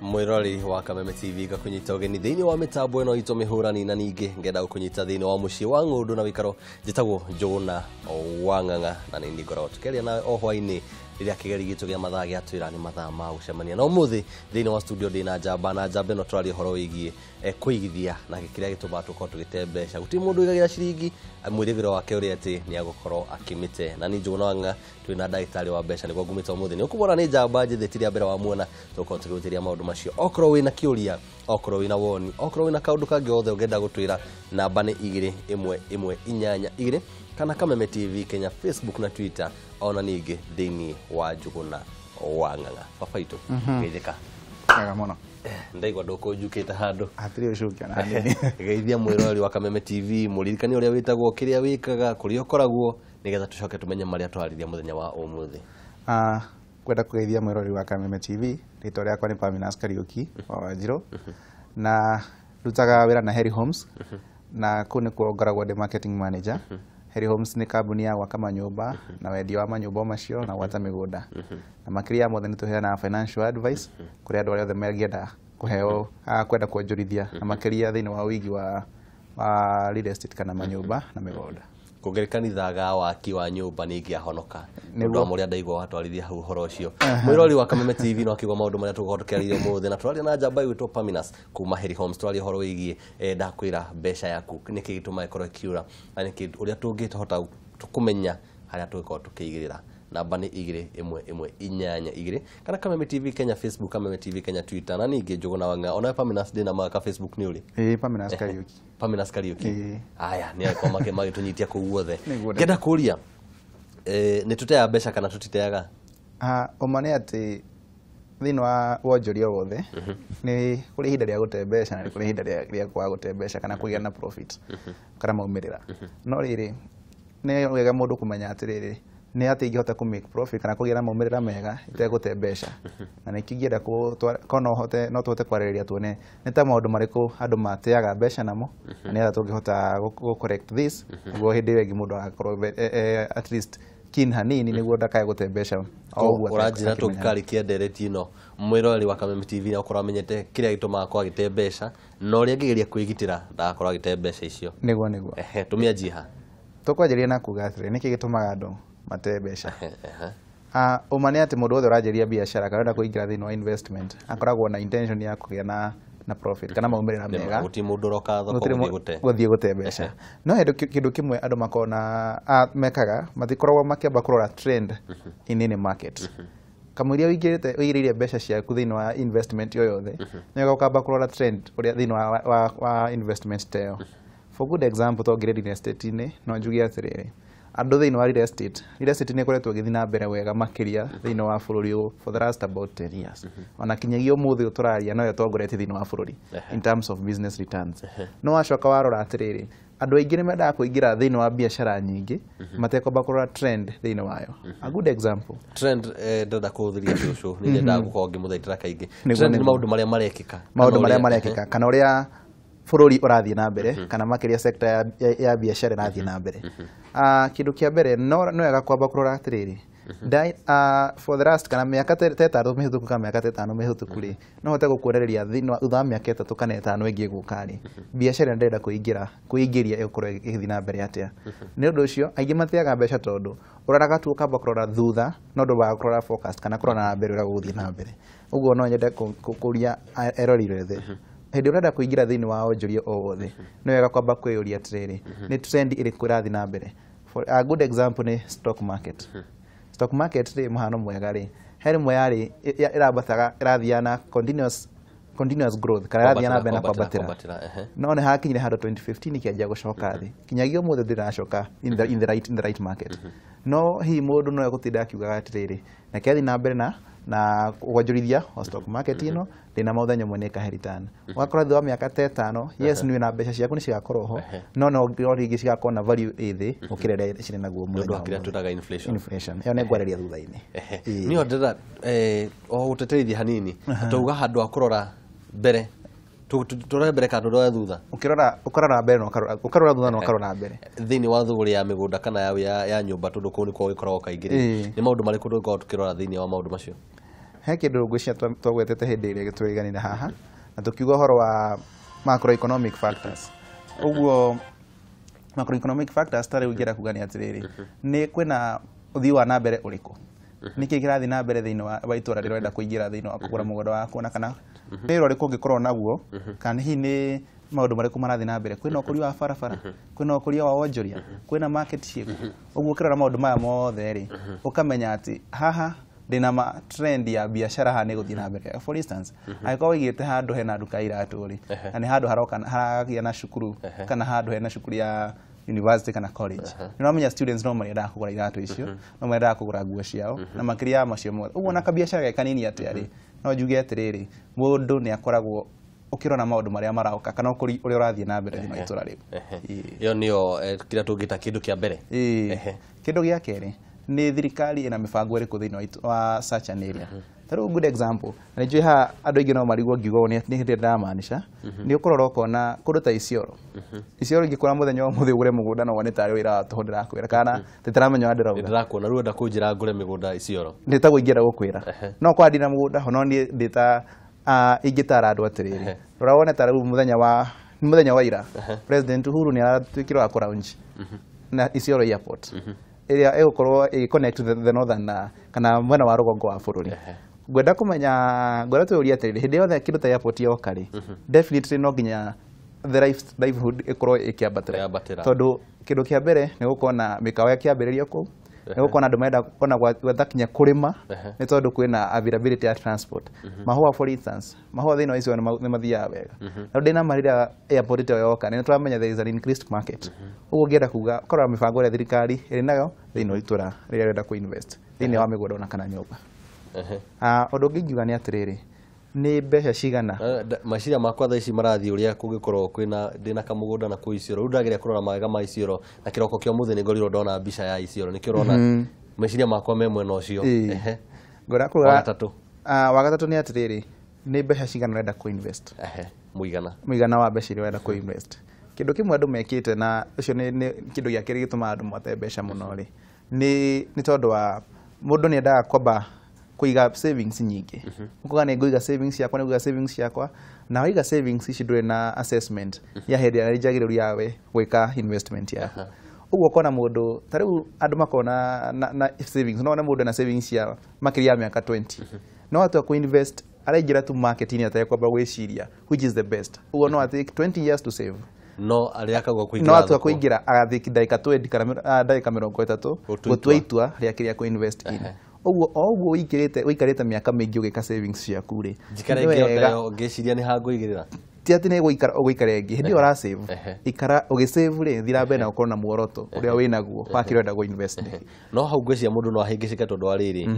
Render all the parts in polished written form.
Mwirori wa Kameme TV gakunyita ugeni thiini wa mitambo eno ito mihurani na ningi ngenda kunyita thiini wa mucii wa ngundu na uikaro jitagwo Njuguna Wang'ang'a na nindi ngoragwo tukeria na ohwa-ini riria kigeri gitu gia mathaa gia twira ni mathaa ma gucemania na umuthi thiini wa studio dina njamba no twari horo wigie kuigithia na gikiria gituba tuko tugite mbeca guti mundu igagira ciringi mwirigiro wake uri ati ni agukorwo akimite na ni Njuguna Wang'ang'a twina ndagitari wa mbeca niguo ngumite umuthi ni ukubona ni njamba njithitiria mbere wa muona tuko tugutiria maundu macio okoro wina kiuria okoro wina woni okoro wina kaundu kangi othe ugenda gutwira namba ni 21182 kana Kameme TV Kenya Facebook na Twitter ona ningi thiini wa Njuguna Wang'ang'a papaitu geithika Aga mono ndaigwa ndoko njukite handu atiri ucukia na nini geithia mwirori wa Kameme TV muririkani uria witagwo kiria wikaga kuria ukoragwo nigetha tucoke tumenye maria twariria muthenya wa umuthi kwenda kugeithia mwirori wa Kameme TV rito riakwa ni Paminas Kariuki wa Wajiro na rutaga wira na Heri Homes na kune kuongoragwo de marketing manager. Heri Homes ni kambuni ya gwaka manyumba na wendia wa manyumba macio na gwata migunda na makiria mothe ni tuheana financial advice kuri andu aria othe mengienda kuheo kwenda kuonjorithia na makiria thiini wa wigi wa real estate kana manyumba na migunda kugerekanithaga waki wa nyumba ningi ahonoka ndu amuria ndaigwa watwarithia hau horo ucio mwirori wa Kameme TV no kigwa maundu maria tugokorwo tukiarĩrĩria mũthĩ na twaria na njamba gwitwo Paminas kuma Heri Homes twaria horo wigie ndakwira mbeca yaku niki gituma ikorwo kiura na niki uria tungihota tukumenya haria tugikorwo tukiigirira namba ni 21182 kana Kameme TV Kenya Facebook Kameme TV Kenya Twitter na ningi Njuguna Wang'ang'a ona Paminas dina maka Facebook ni uri Paminas Kariuki Paminas Kariuki aya ni akoma ke magitunyitia ku guothe ngenda kuria ni tuteaga mbeca kana tutiteaga omane ati thiini wa wonjoria wothe ni kuri hinda ria gute mbeca na kuri hinda ria kwa gute mbeca kana kugia na profit kana maumirira no riri ni wega mundu kumenya atiriri ni ati ingihota ku make profit kana kugira maumirira mega itegute mbeca na nikingienda kono hote no tuhote kwaririria tuone ni ta maundu mariku andu mateaga mbeca namo ni ata tungihota go correct this go hindi wengi mundu agakorwo at least kin hanini niguo ndakae gute mbeca uranjira tukari kiendereti no mwirori wa Kameme TV na ukorwo amenyete kiria gituma kwa gite mbeca no uria ngigeria kwigitira ndakorwo gite mbeca icio niguo tumia jiha tukwanjiria na kuga atire niki gitumaga andu mate mbeca umane ati mundu othe uranjiria biashara kana kuingira thiini wa investment akoragwo na intention ya kugia na profit kana maumirira mega guti mundu roka thoko guthie gute mbeca no kindu kimwe andu makona mekaga mathikoragwo makiamba kurora trend in any market kamuria uigiririe mbeca ciaku thiini wa investment yo yothe nyo ukamba kurora trend uria thiini wa investment teo for good example to real estate ni no njugia atiriri andu thiini wa real estate ni koretwo githina na mbere wega makiria thiini wa bururi for the last about 10 years ona kinyagio muthi uturaria no yatongorete thiini wa bururi in terms of business returns no acoka warora atiriri andu aingi ni mendaga kuingira thiini wa biashara nyingi matekomba kurora trend thiini wayo a good example trend ndenda kuthiriria ucio ni ndenda gukorwo ngimuthaitira kaingi trend ni maundu maria marekika kana uria bururi urathie na mbere kana makiria sector ya biashara irathie na mbere kindu kia mbere no wega kwamba kurora atiriri for the last kana miaka 3 mihituku kana miaka 5 mihituku ri no hote gukuonereria thiini wa utha miaka 3 kana 5 ingi gukari biashara ndenda kuingiria ikorwo igithii na mbere atia ni undu ucio aingi mateaga mbeca tondu uraraga tu ukamba kurora thutha no ndu wa kurora focus kana kurora na mbere ura guthii na mbere uguo no nyende kuria erorire thi hindi urenda kuingira thiini wa onjoria o wothe no wega kwamba kwiyuria atiriri ni trend iri kurathi na mbere for a good example ni stock market ri muhano mwega ri heri mwari irabataga irathiana continuous growth kana irathiana mbere na kwambatira no ne hakinyire hado 2015 kianjia gucoka thi kinyagio muthe ndiracoka in the right market no hi mundu no gutinda akiugaga atiriri na kiathi na mbere na kuonjorithia stock market ino ndina mauthenyo mwene kaheritan wakora thwa miaka 5 yes ni na mbeca ciaku ni cigakorwo ho no ringi cigakorwo na value ithi ukirere cire naguo mundu akira tutaga inflation yo ne ngwareria thutha-ini ni ondera o uteterithia hanini tuuga handu akurora mbere turore mbere kana turore thutha ukirora mbere no ukarora thutha no ukarora mbere thiini wa thuguri ya migunda kana ya nyumba tundu kuu ni kwa gikoragwo kaingiri ni maundu mariku tugikorwo tukirora thiini wa maundu macio he kindu ngwicia twagwetete hindi iria gitwiganire haha na tukiuga horo wa macroeconomic factors uguo macroeconomic factors tare ugira kugani atiriri ni kwina uthii wa na mbere uriku niki kirathi na mbere thiini wa itura rirenda kuingira thiini wa kugura mugunda waku na kana rero riku ngikorwo naguo kana hi ni maundu mariku marathi na mbere kwina ukuria wa barabara kwina ukuria wa wonjoria kwina market share uguo kirora maundu maya mothe ri ukamenya ati haha ndina trend ya biashara ha ni guthii na mbere. For instance aiko wigite handu hena nduka iratu ri na ni handu haragia na cukuru kana handu hena cukuru ya university kana college ni nomenya students no marenda kugura iratu icio no marenda kugura nguo ciao na makiria macio mothe uguo na kabiashara ge kanini ati no njuge atiriri mundu ni akoragwo ukirona maundu maria marauka kana ukuri uri urathie na mbere thina itura riu iyo niyo kira tungita kindu kia mbere kindu gia keri ni thirikari ina mibango iriku thini wa such an area. Taru good example na njui ha andu ingi no marigwo ngiugo ni hindi ndamanisha ni ukorora ukona kundu ta Isiolo Isiolo ngikora muthenya muthi ugure mugunda no wone tari wira tuhundira kwira kana titaramenya wandirauga ndirakuona ruenda kunjira ngure migunda Isiolo nditagwo ingira gukwira no kwandina mugunda hono ni ndita ingitara andu atiriri rora wone tari muthenya wa ira President Uhuru ni aratwikirwa akora unji na Isiolo airport area egukorwo connect the northern kana mwena wa rugongo wa bururi gwenda kumenya gwenda tuuria atiriri hindi yothe kindu ta airport yokari definitely no nginya the livelihood ikorwo ikiambatira tondu kindu kia mbere ni gukona mikawa ya kiambiririo ku ni gukona andu menda ona gwetha kinya kurima ni tondu kwina availability ya transport mahua for instance mahua thino icio ni mathia wega na ndina marira airport ito yoka ni turamenya there is an increased market uguo ngienda kuga korora mibango ya thirikari iri nayo thino itura riria renda ku invest thini wa migunda ona kana nyumba undu ngiuga ni atiriri ni mbeca cigana maciria makwa thaa ici marathi uria kungikorwo kwina ndina kamugunda na ku Isiolo ndageria kurora mawega ma Isiolo na kiroko kio muthi ni ngorirwo ndona mbica ya Isiolo ni kirona maciria makwa me mwena ucio ngora kurora wa gatatu ni atiriri ni mbeca cigana renda ku invest muigana wa mbeca iria renda ku invest kindu kimwe andu mekite na ucio ni kindu gia kiri gituma andu mate mbeca muno ri ni tondu wa mundu ni endaga kwamba kuiga savings nyingi ukuga ni nguiga savings yakwa ni nguiga savings yakwa na waiga savings ici nduri na assessment ya hindi ya njagiriru yawe gwika investment yako uguo kona mundu tariu andu makona na savings no na mundu na savings ya makiria miaka 20 no atu ku invest araingira tu market ni ataya kwamba gwiciria which is the best uguo no take 20 years to save no aliakagwo kuingira no atu kuingira agathiki daika 20 kana daika 30 gutua itua ria kiria ku invest in oguo wikarite miaka mingi ugika savings ciaku ri jikare ngiotayo ngeciria ni hangu igirira ti ati ni guikara ngi hindi ora save ikara ugisave ri thira mbere na ukorwo na muoroto uria winaguo wa kirenda go invest no hau ngeciria mundu no ahingicike tondu wa riri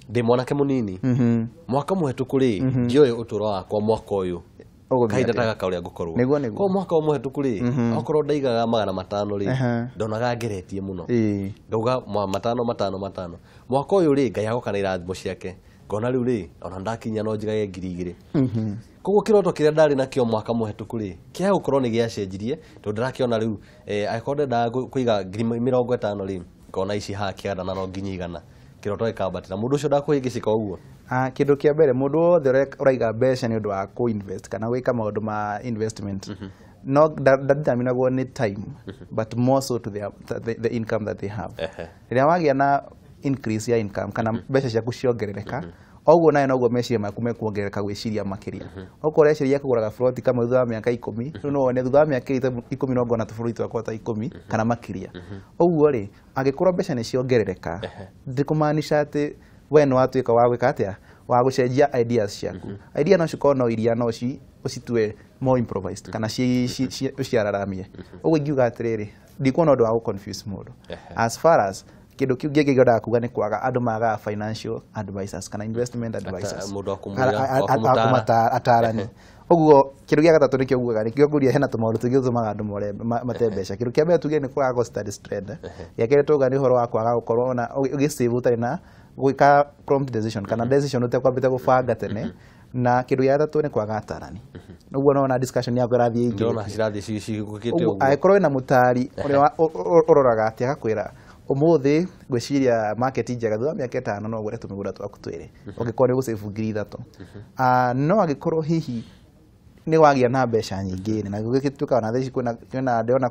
ndi mwanake munini mwaka muhetuku ri ngioe uturo wakwa mwaka uyu kaida taka uria ngukorwo ko mwaka muhetuku ri okorwo ndaigaga 500 ri ndonaga ngeretie muno ngauga 500 mwaka uyu ri ngai agoka na irathimo ciake ngona riu ri ona ndakinya no njigage 2000 koguo kiroto kiria ndari nakio mwaka muhetuku ri kia gukorwo ni giacenjirie tondu ndirakiona riu aikonde nda kuiga 50 ri ngona ici ha kiada na no nginya igana kiroto ikabatira mundu ucio ndakuhingicika uguo kindu kia mbere mundu wothe uraiga mbeca ni undu wa ku invest kana gwika maundu ma investment no determinable ni time but more so to the income that they have riria wagia na increase ya income kana mbeca ciaku ciongerereka oguo nayo noguo meciria maku mekuongerereka gwiciria makiria okorwo reciria kuguraga floti kama thutha wa miaka 10 riu no wone thutha wa miaka 10 no ngona tufuroi twakwa ta 10 kana makiria oguo ri agikorwo mbeca ni ciongerereka ndikumaanisha ati we no atuika wa gwika atia wa gucenjia ideas ciaku idea no cikorwo no iria no ucitue more improvised kana ciararamie oguo ngiuga atiriri ndikuona undu wa gu confuse mundu as far as kindu kiu ngi ngoda kuga ni kwaga andu maga financial advisors kana investment advisors mundu akumata atarani oguo kindu gia gatatu nikio nguga nikio nguria hena tumaundu tungi tumaga andu more mate mbeca kindu kia mbere tuge ni kwaga study trend ya kile tuga ni horo wa kwaga gukorwo na ugisave utari na gwika prompt decision kana decision utakwambita gubanga tene na kindu gia gatatu ni kwaga atarani uguo no na discussion yako rathie ingi ndona cirathie cigukite uguo aikorwo na mutari uria uroraga ati agakwira umuthi gwiciria market njega thutha miaka 5 no gure tumigura twaku twiri ugikorwo ni gusave ngiri 3 no agikorwo hihi ni wagia na mbeca nyingi na gugituka na theci kwina ndeona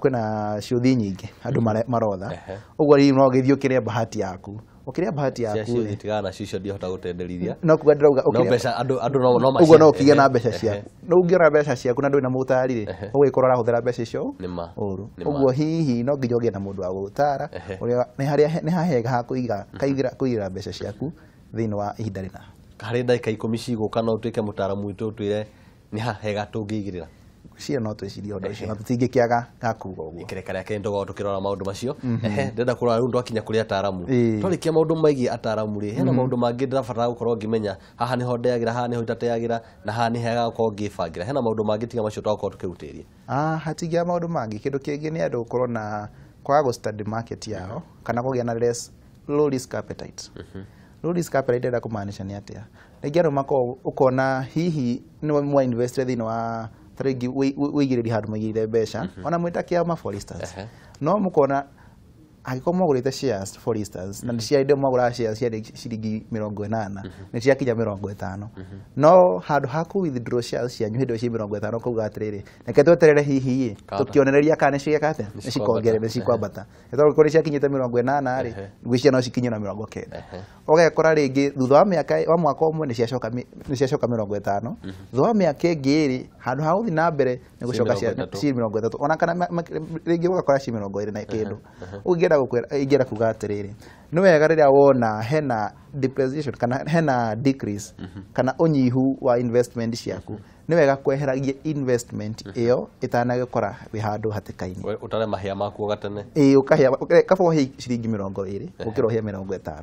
kwina ciuthi nyingi andu marotha uguo ri no githio kiria bahati yaku ukiria bahati yaku cia tigana cicio ndihota gutenderithia no kuga ndirauga no mbeca andu no macia uguo no kigia na mbeca ciaku no ungiora mbeca ciaku na ndwina mutari ri ugikorwo rahuthira mbeca icio uru uguo hihi no nginya ugie na mundu wa gutara uria ni hahega ha kuigira mbeca ciaku thiini wa ihinda rina hari ndagika 10 ciguka no tuike mutaramu witu twire ni hahega tungigirira cia no twiciria undu ucio na tutingikiaga gakuga uguo ikereka ria kendo tukirora maundu macio ndenda kurora rundu akinya kuri ataramu twarikia maundu maigi ataramu ri hena maundu mangi ndirabatara gukorwo ngimenya haha niho ndeagira haha niho itateagira na haha ni hega gukorwo ngibangira hena maundu mangi tiga macio twakorwo tukirutiria hatigia maundu mangi kindu kingi ni andu gukorwo na kwaga go study market yao kana kugia na less low risk appetite low risk appetite ndenda kumaanisha ni atia ngi andu mako ukona hihi ni mwa invest thiini wa tarigi wigiriri handu magire mbeca ona mwita kiama for instance no mukona agiko mogurite shares for instance na cia inde mogura shares cia ciringi 80 ni cia kinya 50 no handu haku withdraw shares cia nyuhindo cia 50 kuga atiriri reke tweterere hihi tukionereria kana cia kate ni cikongere ni cikwambata ethoro kuri cia kinyite 80 ri ngwicia no cikinye na 90 ogekora ringi thutha wa miaka wa mwaka umwe ni ciacoka 50 thutha wa miaka ingi ri handu ha uthi na mbere ni gucoka cia 30 ona kana ringi ugakora cia 20 na kindu ingera kuga atiriri ni wega riria wona hena depreciation kana hena decrease kana unyihu wa investment ciaku ni wega kweheragia investment iyo itanagikora wi handu hatikaini utare mahia maku gatene ukahia kabo hi ciringi 20 ukirohia 50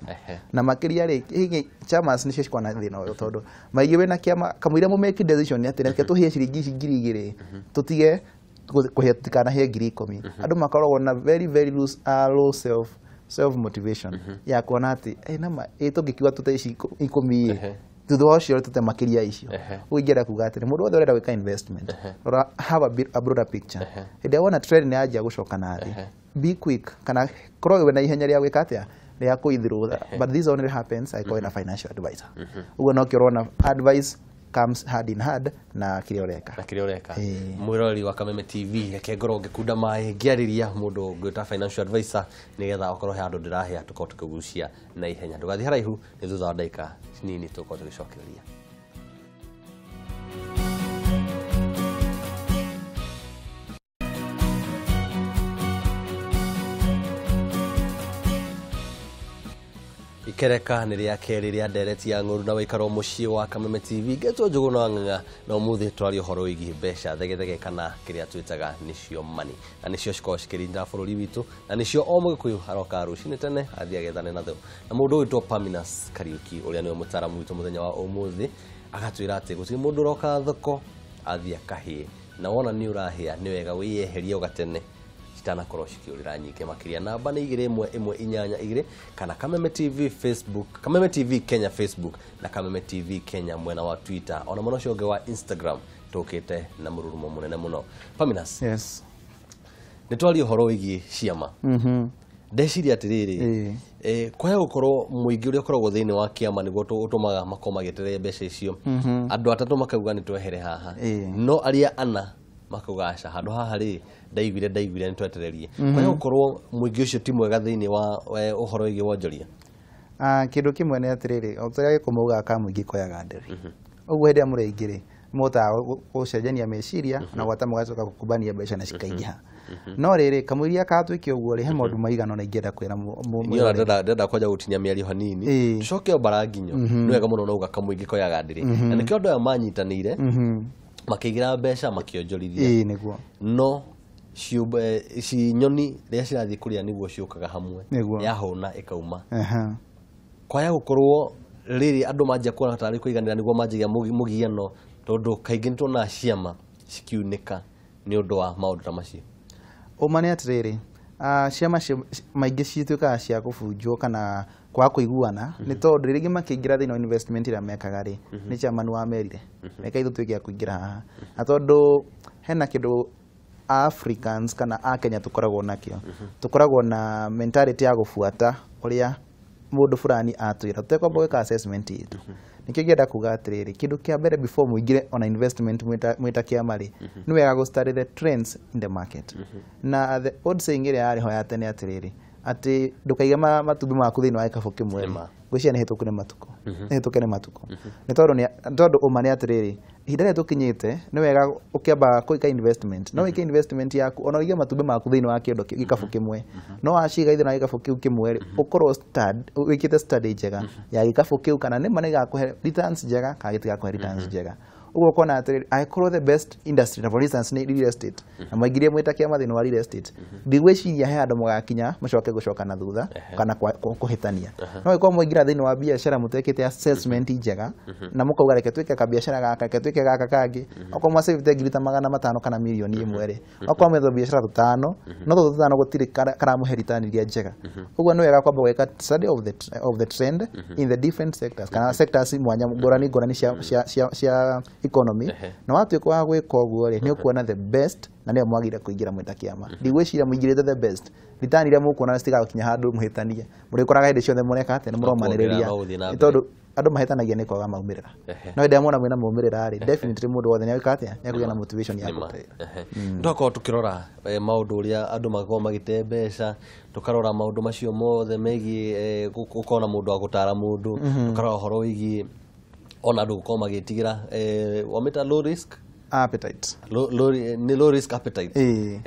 na makiria ri higi chamas ni cio na thina uyu tondu maigi wena kiama kamwire mu make decision ati reke tuhie ciringi 2000 tutige kuhetukana he ngiri 10 andu makoragwo na very low self motivation ya kuona ati nama tungikiuga tute ici 10 thutha ucio tute makiria icio uingera kuga ati mundu wothe urenda gwika investment or have a broader picture hĩndĩ wona trend ni anjia gucoka na thi be quick kana korwo we na ihenya ria gwika atia ria kuithirwo but this only happens I call a financial advisor ugo no kirona advice comes hand in hand na kirioreka mwirori wa Kameme TV reke ngoro ngikunda mai ngiariria mundu ngwita financial advisor nigetha okorwo he andu ndirahia tukorwo tukigucia na ihenya ndugathi haraihu ni thutha wa ndagika nini tukorwo tugicokereria ikereka ni ria keri ria ndereti ya ng'oru na Uikaro mucii wa Kameme TV getwo njugu na ng'ang'a na umuthi twari uhoro wigi mbeca thegethege kana kiria twitaga nicio mani na nicio cikorwo cikirinda bururi witu na nicio o mugikuyu aroka rucini tene athii agethane natho na mundu witwo Paminas Kariuki uria niwe mutaramu witu muthenya wa umuthi agatwira ati gutiri mundu roka thoko athii akahie na wona ni urahia ni wega wiyeherie ugatene citana korwo cikiurira nyingi makiria namba ni 2112 kana Kameme TV Facebook Kameme TV Kenya Facebook na Kameme TV Kenya mwena wa Twitter ona muno cionge wa Instagram tukite na mururumo munene muno Paminas yes ni twari uhoro wigi ciama ndeciria atiriri kwaya gukorwo muingi uria ukoragwo thiini wa kiama niguo utumaga makomagetere mbeca icio andu atatu makauga ni twehere haha no aria ana makugasha handu haha ri ndaiguire ni twetererie kwaya gukorwo muingi ucio ti mwega thiini wa uhoro wigi wonjoria kindu kimwe ni atiriri otoria kumuga ka muingi koyaga nderi uguo hedi amuraingiri mota gucenjania meciria na gwata mugacoka gukubania mbeca na cikaingĩha no riri kamwiria katwike uguo ri he maundu maigana na ingenda kwira ndenda kwaja gutinya miario hanini tucoke baranginyo ni wega muno nauga kamwingi koyaga nderi na nikio andu aya manyitanire makigira mbeca makionjorithia niguo no ci nyoni ria cirathi kuria niguo ciukaga hamwe yahuna ikauma kwaya gukorwo riri andu manja kuona tari kuiganira niguo manjigia mugiano tondu kaingi ntona ciama cikiunika ni undu wa maundu ta macio umane atiriri ciama maingi cituikaga cia kubunjwo kana kwa kuiguana ni tondu ringi makiingira thiini wa investment ira mekaga ri ni ciama ni wa merire reka ithu twike kuingira haha na tondu hena kindu Africans kana a Kenya tukoragwo nakio tukoragwo na mentality ya gufuata uria mundu fulani atwira tutekwamba gwika assessment itu nikio ngenda kuga atiriri kindu kia mbere before muigire on investment mwita kiama ri ni wega go study the trends in the market na the old saying ire yari ho ya tene atiriri ati ndukaiga matumbi maku thini wa ikabu kimwe gwiciria ni hitukune matuko ni hitukene matuko ni tondu uma ni atiriri ihinda ria tukinyite ni wega ukiamba kuika investment no wike investment yaku ona uige matumbi maku thini wa kindu gikabu kimwe no waciga thini wa gikabu kiu kimwe ukorwo wikite study njega ya gikabu kiu kana ni mane gakuhe returns njega kana gitigakuhe returns njega ugo kona atiriri aikorwo the best industry for instance ni real estate na maigirie mwita kia mathini wa real estate ndigwiciria he andu mugakinya mucoke gucoka na thutha kana kuhitania no iko muigira thini wa biashara mutekete assessment njega na mukauga reke twike ka biashara gaka reke twike gaka kangi oko mwa save ngiri ta 500 kana milioni imwe ri oko metho biashara tutano no tutano gutiri kana muhe return iria njega ugo no wega kwamba gweka study of the trend in the different sectors kana sectors mwanya ngorani cia economy na watu kwa gwika uguo ri ni ukuona the best na ndio mwagire kuingira mwita kiama ndigwiciria muigirite the best return iria mukuona stiga gukinya handu muhitanie muri koraga hinde ciothe mureka ate ni muromaniriria tondu andu mahitanagia ni kwaga maumirira no ndio muona mwina maumirira ri definitely mundu wothe ni awika ate ni kugia na motivation ya gutira ndoko tukirora maundu uria andu magako magite mbeca tukarora maundu macio mothe megi ukona mundu agutara mundu tukarora horo wigi ona andu gukoma magitigira wamita low risk appetite ni low risk appetite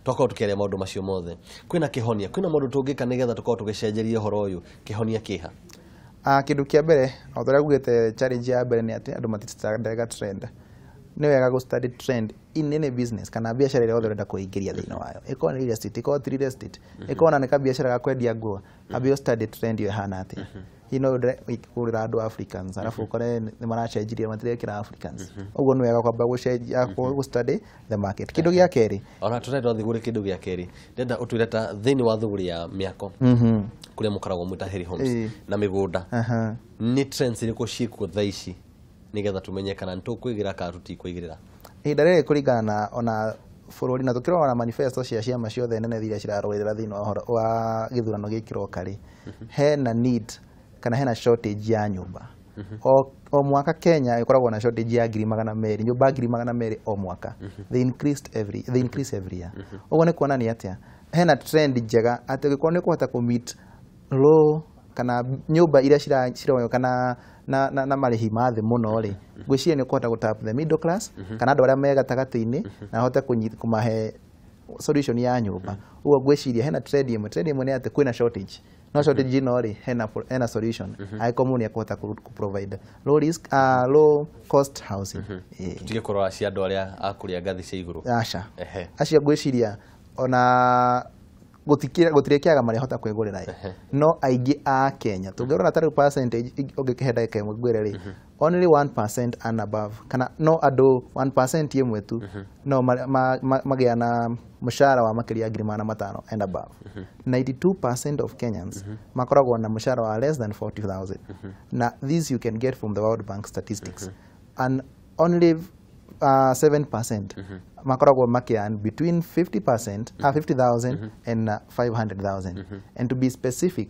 toko tukeria maundu macio mothe kwina kihonia kwina maundu tungika nigetha tukoo tugicenjeria horo uyu kihonia kiha kindu kia mbere othora gugite challenge ya mbere ni ati andu matitaraga trend ni wega go study trend in any business kana biashara ile othe kuingiria thina wayo iko real estate iko real estate iko na biashara ya kwendia nguo abio study trend yo hana ati kurira andu Africans alafu kore ni maracenjirie matire kira Africans uguo ni wega kwamba gucenjia go study the market kindu gia keri ona turenda thiguri kindu gia keri ndenda utwireta thini wa thuguri ya miako kuria mukaragwo mwitaheri homes na migunda ni trends iriko ciku thaici nigetha tumenye kana ntukwigira ka tutikuigirira ihinda riri kuringana ona bururi na tukirona manifesto cia ciama ciothe nene thiria cirarwirira thini wa githurano gikiroka ri hena need kana hena shortage ya nyumba o mwaka Kenya ikoragwo na shortage ya 200,000 nyumba 200,000 o mwaka they increase every year ugo ni kuona ni atia hena trend njega ati giko ni kuhota ku meet low kana nyumba iria ciroyo kana na marihi mathi muno ri gwiciria ni kuhota gutap the middle class kana andu aria me gatagati-ini na hote kumahe solution ya nyumba ugo gwiciria hena trend imwe ni ati kwina shortage no shortage no ri hena solution ai commune kuhota ku provide low risk low cost housing tutige kurora cia andu aria akuria ngathi cia iguru acio gwiciria ona gutire kiaga mari hota kwigurira no aingi a Kenya tungirora 30% ungikihenda kemwe gwire ri only 1% and above kana no ado 1% yemwe tu no magia na mushara wa makiria 500,000 and above 92% of Kenyans makoragwo na mushara wa less than 40,000 na this you can get from the World Bank statistics and only 7% makoragwo makian between 50,000 and 500,000 and to be specific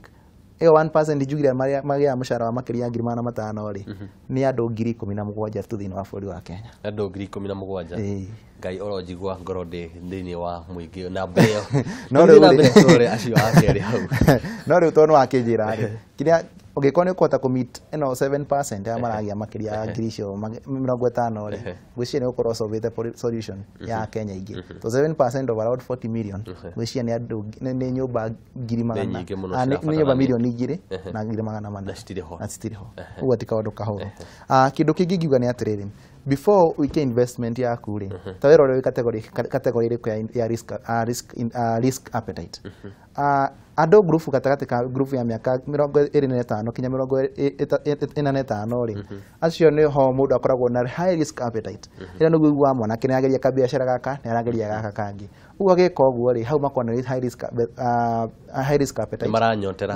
1% jugira magia mushara wa makiria 500,000 ri ni andu 17,000 tu thini wa bũrũri wa Kenya andu 17,000 ngai orojigwa ngoro thini wa muingi na mbeo no ri acio akeri hau no ri tono akinjira ri kiria ugikone kuhota ku meet 7% ya maragia makiria ngirisho 50 ri gwiciria ni ukorwo solve solution ya Kenya ingi to 7% of around 40 million gwiciria ni andu ni nyumba 200,000 ni nyumba milioni 2 na 200,000 na stiri ho ugo tika undu kahoro kindu kingi ngiuga ni atiriri before we can investment yaku ri tawero ri category ri ya risk appetite ando group gatagati ka group ya miaka 25 kinya 45 ri acio ni ho mundu akoragwo na high risk appetite ira nugu igwa mwana kinageria ka biashara gaka ni arageria gaka kangi ugo geka uguo ri hau makona high risk appetite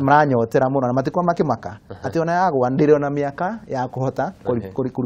maranyotera muno na matikwa makimaka ati ona yagwa ndire ona miaka ya kuhota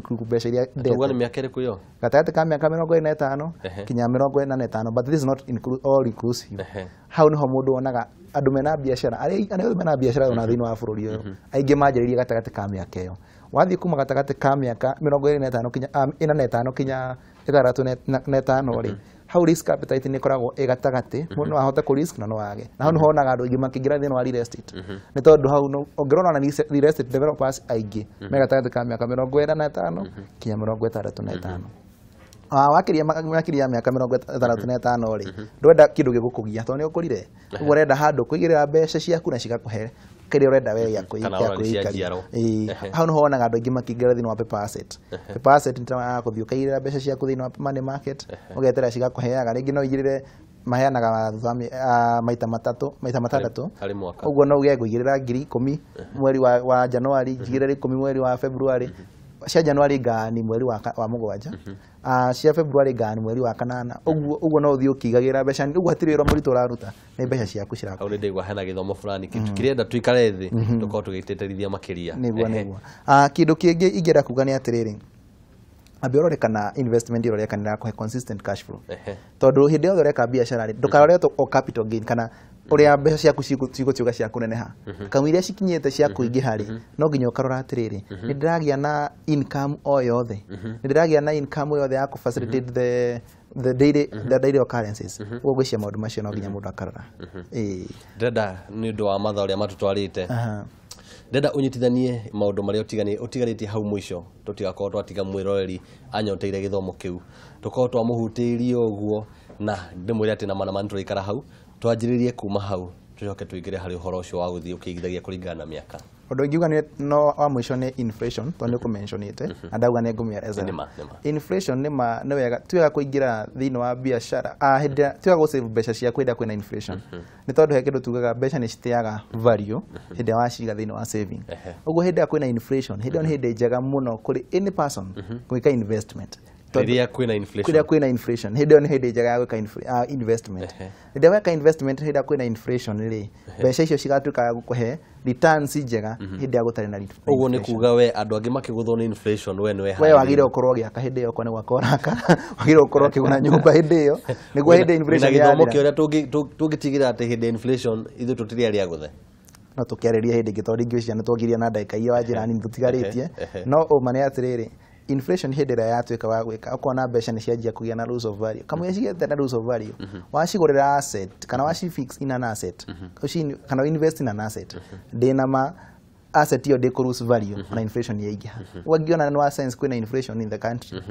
kubeca iria ndetwo ni miaka iriku yo gatagati ka miaka 45 kinya 45 but this is not all inclusive hau niho mundu onaga andu mena biashara andu mena biashara ona thini wa bururi uyu aingi manjiririe gatagati ka miaka iyo wathi kuma gatagati ka miaka 25 kinya 45 kinya 35 ri hau risk appetite ni koragwo gatagati mundu no ahote ku risk na no age na hau niho onaga andu aingi makingira thini wa real estate ni tondu hau ongirona na real estate developers aingi me gatagati ka miaka 25 kinya 65 wakiria miaka 65 ri ndwenda kindu gigukugia to ni ukurire ugu urenda handu kuigirira mbeca ciaku na cigakuhe kiri urenda we ya kuikaria hau no honaga andu aingi makingira thini wa paper asset nita kuthio kaigirira mbeca ciaku thini wa money market ugetera cigakuheaga ringi no igirire maheanaga maita matatu uguo no uge kuigirira 10,000 mweri wa Januari igirira 10 mweri wa February cia Januari ngani mweri wa mugwanja cia February ngani mweri wa kanana uguo no uthio kigagira mbeca uguo hatirira murito uraruta ni mbeca ciaku ciraka au ndegwa hena githomo fulani kitu kirenda tuikare thi tuko tugiteterithia makiria niguo kindu kingi ingera kuga ni atiriri abiorore kana investment irore kana ko consistent cash flow tondu hindi yothe reka biashara ri ndukarore o capital gain kana uria mbeca ciaku cigutiuga cia kuneneha kamwiria cikinyete cia kuingiha ri no nginya ukarora atiriri ni ndiragia na income o yothe ni ndiragia na income yothe ya ku facilitate the daily occurrences ugwishia maundu macio no nginya mundu akarora ndenda ni ndu wa matha uria matutwarite ndenda unyitithanie maundu maria utigarite hau mwisho tutigakorwo twatiga mwiroreri anyoteire githomo kiu tukorwo twamuhutiirie uguo na ndimwire ati na mana mantu ikara hau twanjiririe kuma hau tucoke tuigire hari uhoro ucio wa guthii ukigithagia kuringana na miaka undu ngiuga ni no wa mwisho ni inflation to ni ku mention ite andauga ni ngumia inflation ni wega tuiga kuingira thini wa biashara hinda tuiga go save mbeca cia kwenda kwina inflation ni tondu he kindu tugaga mbeca ni citiaga value hinda wa ciga thini wa saving uguo hinda kwina inflation hinda ni hinda njega muno kuri any person gwika investment Ria kwina inflation hidio ni hede jaga gweka investment hidio weka investment hidio kwina inflation ri mbeca icio cigatuka gukuhe returns njega hidio gutari na inflation uguo ni kuga we andu angi makiguthwo ni inflation we wagire ukorwo giaka hede yo kone gwakoraka wagire ukorwo kiguna nyumba hede yo niguo hede inflation ya githomo kiria tungitigira ati hede inflation ithu tutiria ria guthe no tukiareria hede gitori ngwiciria ni twagiria na ndaika iyo wajira ni tutigaritie no umane atiriri inflation hidira yatuika wa gwika ukona mbeca ni cianjia kugia na loss of value kamwe cigete na loss of value wacigurira asset kana waci fix in an asset kana invest in an asset dina ma asset yo de lose value na inflation yaingiha wagiona no sense kwina inflation in the country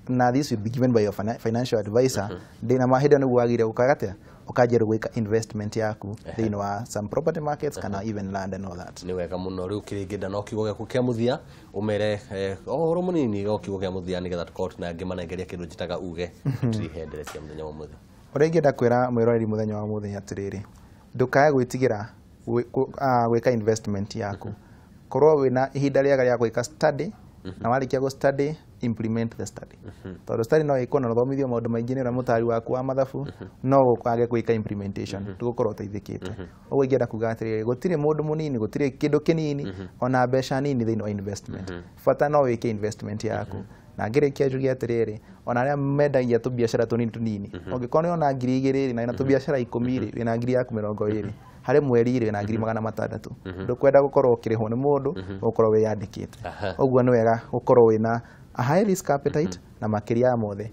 na this will be given by your financial advisor dina ma hidira ni wagire ukagate ukajero gwika investment yaku thini wa some property markets kana even land and all that ni wega muno riu kiringida no kigo gyaku kia muthia umere oro munini go kigo gya muthia ni getha tukorwo na ngimanengeria kindu njitaga uge turihendere cia muthenya wa muthi uri ngenda kwira mwiroreri muthenya wa muthi atiriri ndukae gwitigira gwika investment yaku korwo wina ihinda riaga ria gwika study na warikia go study implement the study tondu study no ikona no thomithio maundu maingi ni mutari waku wa mathabu no ukage gwika implementation tugukorwo teithikite uguo ingenda kuga atiri gutire mundu munini gutire kindu kinini ona mbeca nini thini wa investment fata no wike investment yaku na ngirikia njugi atiriri ona aria mendagia tu biashara tunini ungikorwo ona 2,000 na ina tu biashara 10 wina 20,000 hari mweri iri na 600 ndukwenda gukorwo ukirihwo ni mundu ukorwo wiyandikite uguo ni wega gukorwo wina a high risk appetite na makiria mothe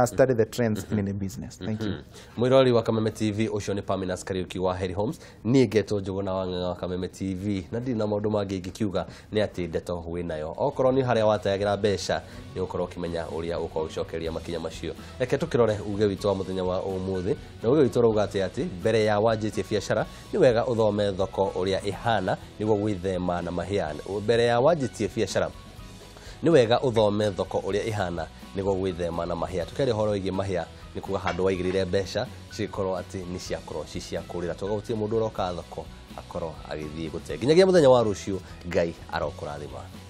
study the trends in the business. Thank you. Mwirori wa Kameme TV ucio ni Paminas Kariuki wa Heri Homes ni Geto Njuguna wa Ng'ang'a wa Kameme TV na ndina maundu mangi ngikiuga ni ati ndeto winayo okorwo ni haria watayagira mbeca ni ukorwo kimenya uria uko ucokeria makinya macio reke tukirore uge witu wa muthenya wa umuthi na uge witu uga ati mbere ya wanjitie biashara ni wega uthome thoko uria ihana niguo gwithema na mahiana mbere ya wanjitie biashara ni wega uthome thoko uria ihana niguo gwithema na mahia tukeria horo wigi mahia ni kuga handu waigirire mbeca cikorwo ati ni ciakorwo ci cia kurira tugagutie mundu uroka thoko akorwo agithii gute nginyagia muthenya wa rucio Ngai arokurathima.